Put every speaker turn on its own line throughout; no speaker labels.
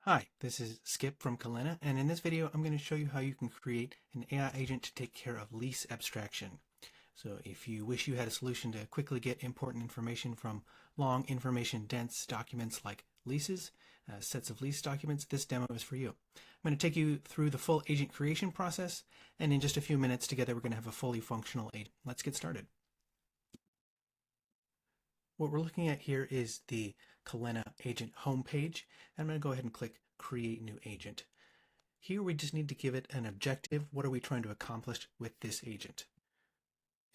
Hi, this is Skip from Kolena, and in this video I'm going to show you how you can create an AI agent to take care of lease abstraction. So if you wish you had a solution to quickly get important information from long information-dense documents like leases, sets of lease documents, this demo is for you. I'm going to take you through the full agent creation process, and in just a few minutes together we're going to have a fully functional agent. Let's get started. What we're looking at here is the Kolena agent homepage. I'm going to go ahead and click Create New Agent. Here we just need to give it an objective. What are we trying to accomplish with this agent?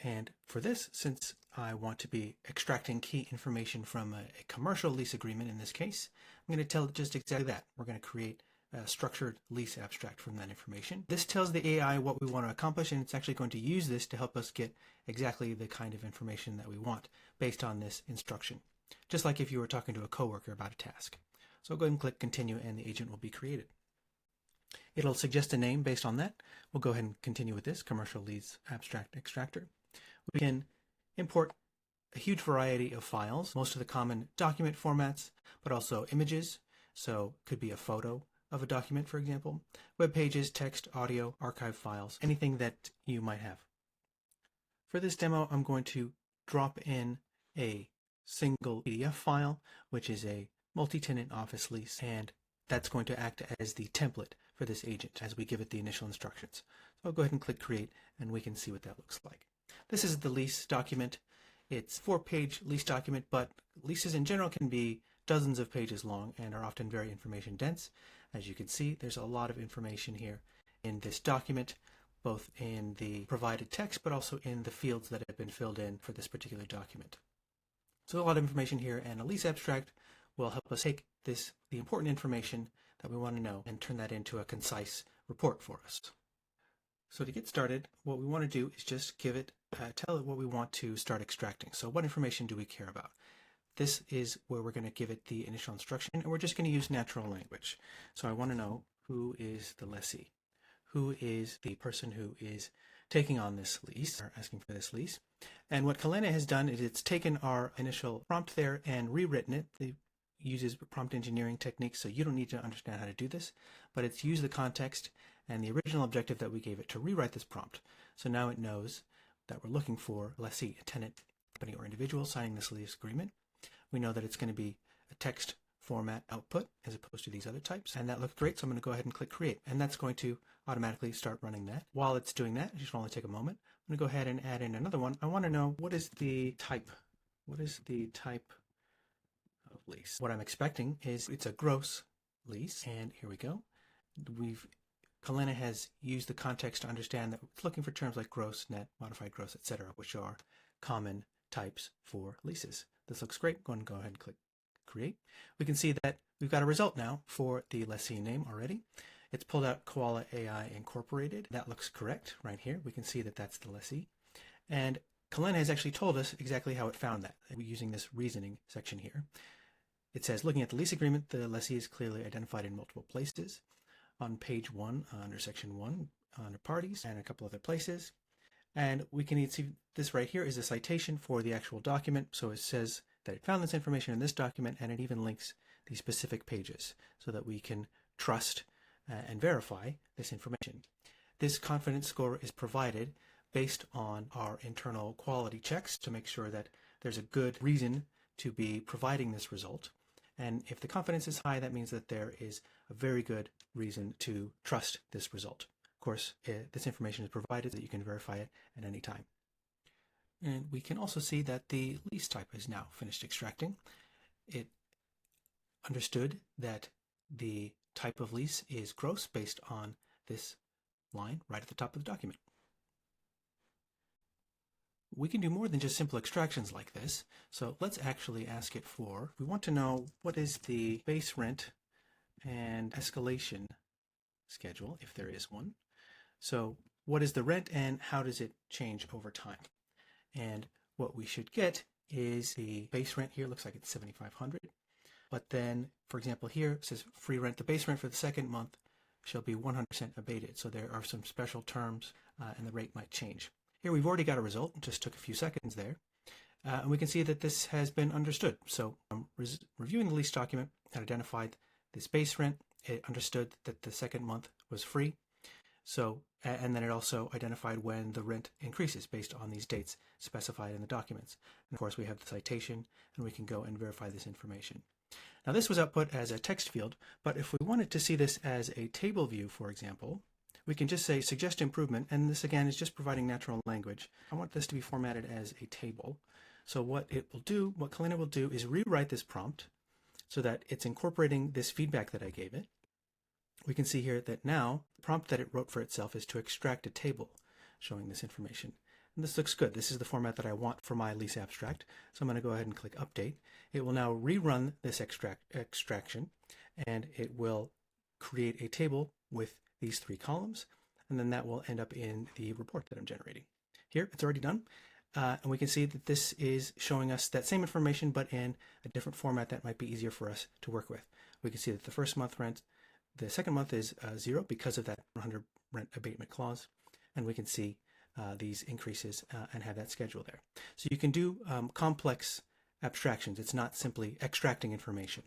And for this, since I want to be extracting key information from a commercial lease agreement in this case, I'm going to tell it just exactly that. We're going to create a structured lease abstract from that information. This tells the AI what we want to accomplish, and it's actually going to use this to help us get exactly the kind of information that we want based on this instruction, just like if you were talking to a coworker about a task. So I'll go ahead and click continue, and the agent will be created. It'll suggest a name based on that. We'll go ahead and continue with this commercial lease abstract extractor. We can import a huge variety of files, most of the common document formats, but also images. So it could be a photo of a document, for example, web pages, text, audio, archive files, anything that you might have. For this demo, I'm going to drop in a single PDF file, which is a multi-tenant office lease, and that's going to act as the template for this agent as we give it the initial instructions. So I'll go ahead and click create, and we can see what that looks like. This is the lease document. It's a 4-page lease document, but leases in general can be dozens of pages long and are often very information dense. As you can see, there's a lot of information here in this document, both in the provided text, but also in the fields that have been filled in for this particular document. So a lot of information here, and a lease abstract will help us take the important information that we want to know and turn that into a concise report for us. So to get started, what we want to do is just give it, tell it what we want to start extracting. So what information do we care about? This is where we're going to give it the initial instruction, and we're just going to use natural language. So I want to know who is the lessee, who is the person who is taking on this lease, or asking for this lease. And what Kolena has done is it's taken our initial prompt there and rewritten it. It uses prompt engineering techniques, so you don't need to understand how to do this, but it's used the context and the original objective that we gave it to rewrite this prompt. So now it knows that we're looking for a lessee, a tenant, company, or individual signing this lease agreement. We know that it's going to be a text format output as opposed to these other types, and that looks great, so I'm going to go ahead and click create, and that's going to automatically start running that. While it's doing that, I just want to take a moment. I'm going to go ahead and add in another one. I want to know what is the type. What is the type of lease? What I'm expecting is it's a gross lease, and here we go. Kolena has used the context to understand that it's looking for terms like gross, net, modified gross, etc., which are common types for leases. This looks great. Go ahead and click create. We can see that we've got a result now for the lessee name already. It's pulled out Koala AI Incorporated. That looks correct right here. We can see that that's the lessee. And Kolena has actually told us exactly how it found that. We're using this reasoning section here. It says, looking at the lease agreement, the lessee is clearly identified in multiple places. On page 1, under section 1, under parties, and a couple other places. And we can see this right here is a citation for the actual document. So it says that it found this information in this document, and it even links the specific pages so that we can trust and verify this information. This confidence score is provided based on our internal quality checks to make sure that there's a good reason to be providing this result. And if the confidence is high, that means that there is a very good reason to trust this result. Of course, this information is provided so that you can verify it at any time. And we can also see that the lease type is now finished extracting. It understood that the type of lease is gross based on this line right at the top of the document. We can do more than just simple extractions like this. So let's actually ask it for, we want to know what is the base rent and escalation schedule, if there is one. So what is the rent and how does it change over time? And what we should get is the base rent here. Looks like it's $7,500. But then, for example, here it says free rent. The base rent for the second month shall be 100% abated. So there are some special terms and the rate might change. Here we've already got a result. It just took a few seconds there. And we can see that this has been understood. So reviewing the lease document, it identified this base rent it understood that the second month was free. So, and then it also identified when the rent increases based on these dates specified in the documents. And of course, we have the citation, and we can go and verify this information. Now, this was output as a text field, but if we wanted to see this as a table view, for example, we can just say suggest improvement, and this again is just providing natural language. I want this to be formatted as a table. So what it will do, what Kolena will do, is rewrite this prompt so that it's incorporating this feedback that I gave it. We can see here that now the prompt that it wrote for itself is to extract a table showing this information. And this looks good. This is the format that I want for my lease abstract. So I'm going to go ahead and click update. It will now rerun this extraction, and it will create a table with these 3 columns, and then that will end up in the report that I'm generating. Here, it's already done. And we can see that this is showing us that same information, but in a different format that might be easier for us to work with. We can see that the first month rent, the second month is 0 because of that 100 rent abatement clause. And we can see these increases and have that schedule there. So you can do complex abstractions. It's not simply extracting information.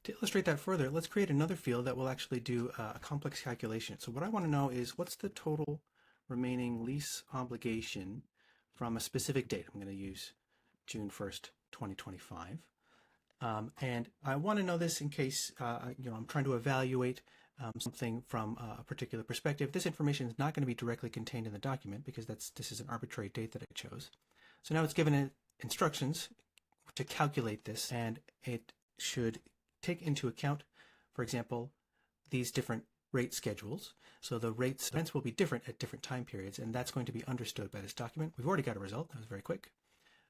To illustrate that further, let's create another field that will actually do a complex calculation. So what I want to know is what's the total remaining lease obligation from a specific date. I'm going to use June 1st, 2025. And I want to know this in case I'm trying to evaluate something from a particular perspective. This information is not going to be directly contained in the document because this is an arbitrary date that I chose. So now it's given it instructions to calculate this, and it should take into account, for example, these different rate schedules. So the rents will be different at different time periods, and that's going to be understood by this document. We've already got a result. That was very quick.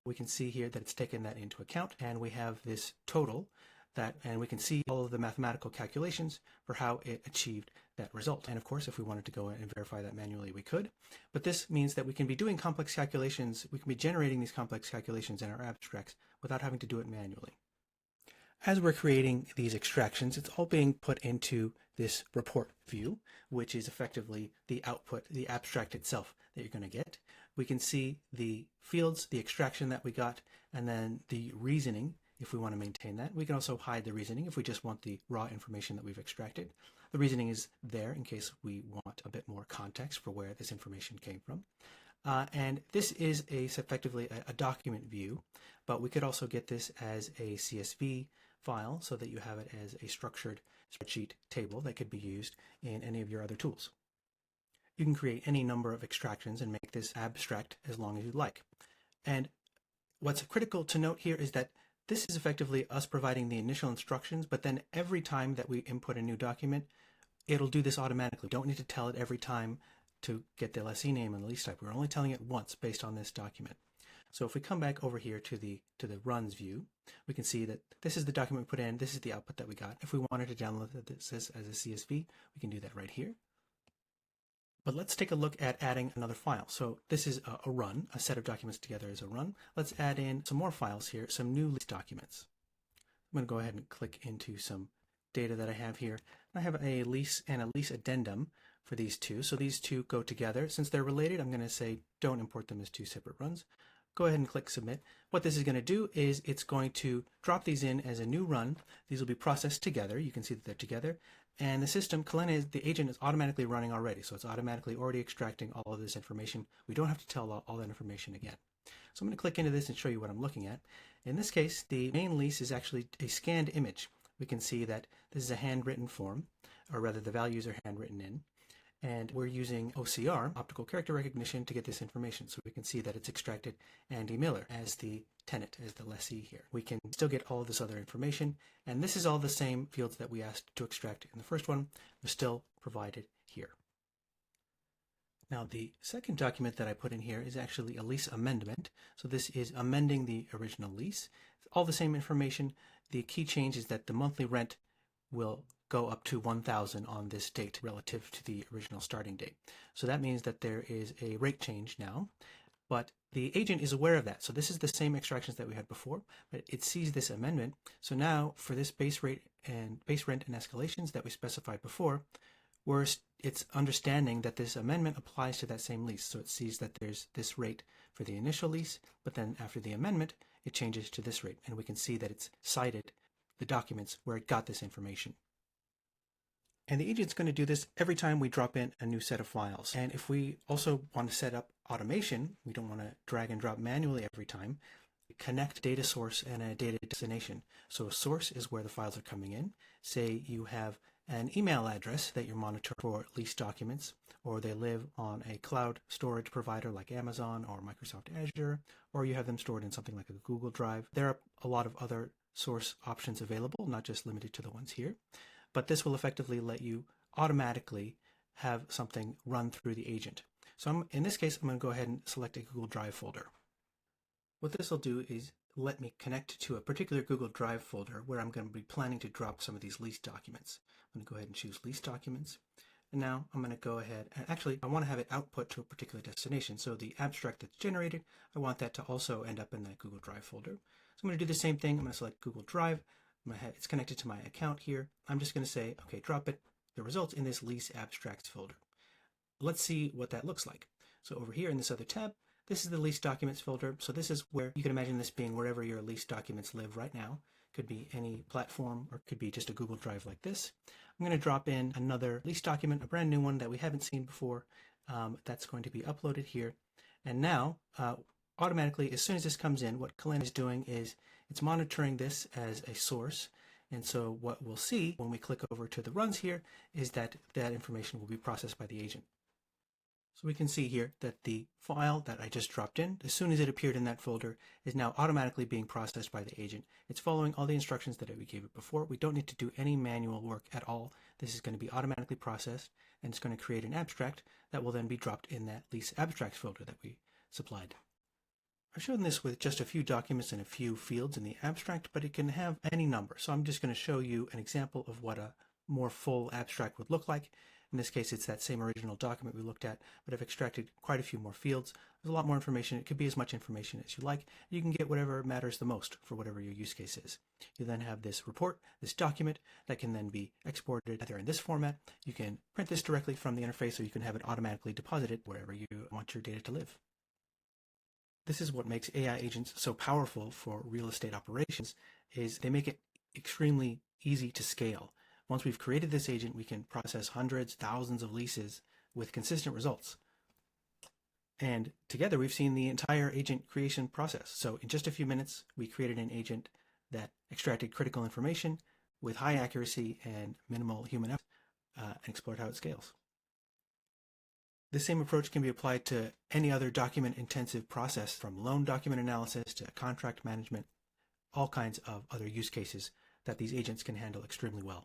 We can see here that it's taken that into account, and we have this total and we can see all of the mathematical calculations for how it achieved that result. And of course, if we wanted to go in and verify that manually, we could. But this means that we can be doing complex calculations. We can be generating these complex calculations in our abstracts without having to do it manually. As we're creating these extractions, it's all being put into this report view, which is effectively the output, the abstract itself that you're going to get. We can see the fields, the extraction that we got, and then the reasoning if we want to maintain that. We can also hide the reasoning if we just want the raw information that we've extracted. The reasoning is there in case we want a bit more context for where this information came from. And this is effectively a document view, but we could also get this as a CSV file so that you have it as a structured spreadsheet table that could be used in any of your other tools. You can create any number of extractions and make this abstract as long as you'd like. And what's critical to note here is that this is effectively us providing the initial instructions, but then every time that we input a new document, it'll do this automatically. We don't need to tell it every time to get the lessee name and the lease type. We're only telling it once based on this document. So if we come back over here to the runs view, we can see that this is the document we put in, this is the output that we got. If we wanted to download this as a CSV, we can do that right here. But let's take a look at adding another file. So this is a run, a set of documents together as a run. Let's add in some more files here, some new lease documents. I'm going to go ahead and click into some data that I have here. I have a lease and a lease addendum for these two. So these two go together. Since they're related, I'm going to say don't import them as two separate runs. Go ahead and click submit. What this is going to do is it's going to drop these in as a new run. These will be processed together. You can see that they're together. And the system, Kolena, the agent is automatically running already. So it's automatically already extracting all of this information. We don't have to tell all that information again. So I'm going to click into this and show you what I'm looking at. In this case, the main lease is actually a scanned image. We can see that this is a handwritten form, or rather the values are handwritten in. And we're using OCR, optical character recognition, to get this information. So we can see that it's extracted Andy Miller as the tenant, as the lessee here. We can still get all of this other information. And this is all the same fields that we asked to extract in the first one, are still provided here. Now the second document that I put in here is actually a lease amendment. So this is amending the original lease. All the same information. The key change is that the monthly rent will go up to $1,000 on this date relative to the original starting date. So that means that there is a rate change now, but the agent is aware of that. So this is the same extractions that we had before, but it sees this amendment. So now for this base rent and escalations that we specified before, it's understanding that this amendment applies to that same lease. So it sees that there's this rate for the initial lease, but then after the amendment, it changes to this rate. And we can see that it's cited the documents where it got this information. And the agent's going to do this every time we drop in a new set of files. And if we also want to set up automation, we don't want to drag and drop manually every time, connect data source and a data destination. So a source is where the files are coming in. Say you have an email address that you're monitoring for lease documents, or they live on a cloud storage provider like Amazon or Microsoft Azure, or you have them stored in something like a Google Drive. There are a lot of other source options available, not just limited to the ones here, but this will effectively let you automatically have something run through the agent. So in this case, I'm going to go ahead and select a Google Drive folder. What this will do is let me connect to a particular Google Drive folder where I'm going to be planning to drop some of these lease documents. I'm going to go ahead and choose lease documents. And now I'm going to go ahead and actually I want to have it output to a particular destination. So the abstract that's generated, I want that to also end up in that Google Drive folder. So I'm going to do the same thing. I'm going to select Google Drive. It's connected to my account here. I'm just going to say, okay, drop it, the results in this lease abstracts folder. Let's see what that looks like. So over here in this other tab, this is the lease documents folder. So this is where you can imagine this being wherever your lease documents live right now. Could be any platform or could be just a Google Drive like this. I'm going to drop in another lease document, a brand new one that we haven't seen before. That's going to be uploaded here. And now, automatically, as soon as this comes in, what Kolena is doing is it's monitoring this as a source. And so what we'll see when we click over to the runs here is that that information will be processed by the agent. So we can see here that the file that I just dropped in, as soon as it appeared in that folder, is now automatically being processed by the agent. It's following all the instructions that we gave it before. We don't need to do any manual work at all. This is going to be automatically processed, and it's going to create an abstract that will then be dropped in that lease abstracts folder that we supplied. I've shown this with just a few documents and a few fields in the abstract, but it can have any number. So I'm just going to show you an example of what a more full abstract would look like. In this case, it's that same original document we looked at, but I've extracted quite a few more fields. There's a lot more information. It could be as much information as you like. You can get whatever matters the most for whatever your use case is. You then have this report, this document that can then be exported either in this format. You can print this directly from the interface, or you can have it automatically deposited wherever you want your data to live. This is what makes AI agents so powerful for real estate operations, is they make it extremely easy to scale. Once we've created this agent, we can process hundreds, thousands of leases with consistent results. And together we've seen the entire agent creation process. So in just a few minutes, we created an agent that extracted critical information with high accuracy and minimal human effort and explored how it scales. The same approach can be applied to any other document-intensive process, from loan document analysis to contract management, all kinds of other use cases that these agents can handle extremely well.